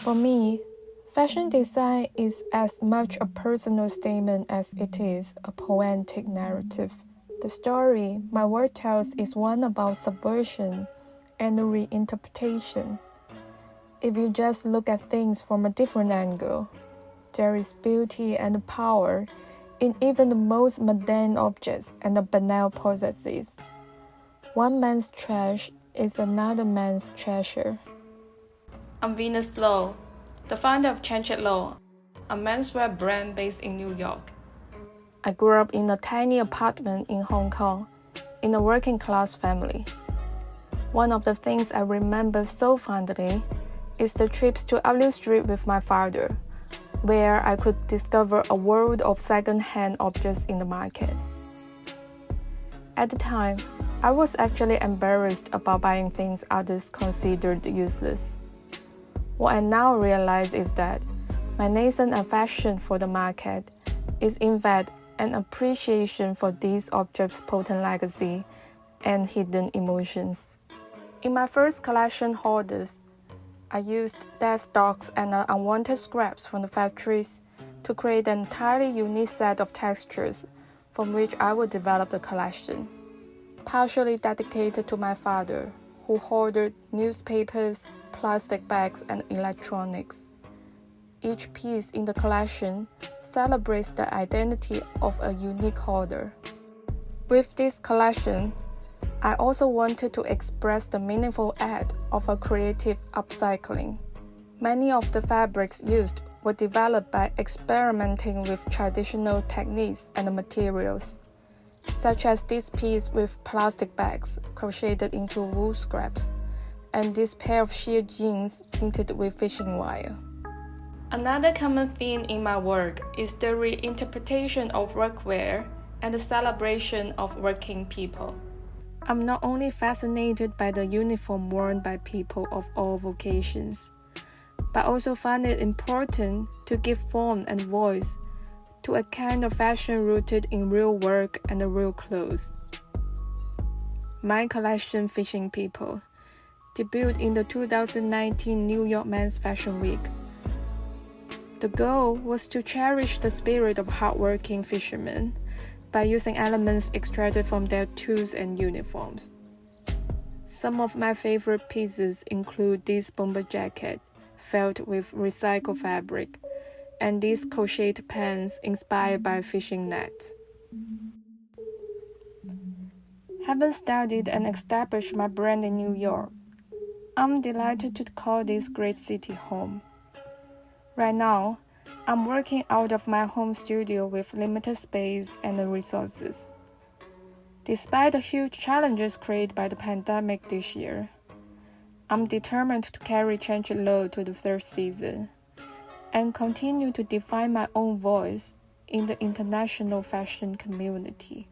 For me, fashion design is as much a personal statement as it is a poetic narrative. The story my work tells is one about subversion and reinterpretation. If you just look at things from a different angle, there is beauty and power in even the most mundane objects and the banal processes. One man's trash is another man's treasure. I'm Chit Lo, the founder of Chit Lo, a menswear brand based in New York. I grew up in a tiny apartment in Hong Kong, in a working-class family. One of the things I remember so fondly is the trips to Avenue Street with my father, where I could discover a world of second-hand objects in the market. At the time, I was actually embarrassed about buying things others considered useless. What I now realize is that my nascent affection for the market is in fact an appreciation for these objects' potent legacy and hidden emotions. In my first collection hoarders, I used dead stocks and unwanted scraps from the factories to create an entirely unique set of textures from which I would develop the collection, partially dedicated to my father, who hoarded newspapers, plastic bags, and electronics. Each piece in the collection celebrates the identity of a unique hoarder. With this collection, I also wanted to express the meaningful act of a creative upcycling. Many of the fabrics used were developed by experimenting with traditional techniques and materials, such as this piece with plastic bags crocheted into wool scraps, and this pair of sheer jeans knitted with fishing wire. Another common theme in my work is the reinterpretation of workwear and the celebration of working people. I'm not only fascinated by the uniform worn by people of all vocations, but also find it important to give form and voice to a kind of fashion rooted in real work and real clothes. My collection, Fishing People, debuted in the 2019 New York Men's Fashion Week. The goal was to cherish the spirit of hardworking fishermen by using elements extracted from their tools and uniforms. Some of my favorite pieces include this bomber jacket felt with recycled fabric and these crocheted pants inspired by fishing nets. Having studied and established my brand in New York, I'm delighted to call this great city home. Right now, I'm working out of my home studio with limited space and resources. Despite the huge challenges created by the pandemic this year, I'm determined to carry Chit Lo to the third season and continue to define my own voice in the international fashion community.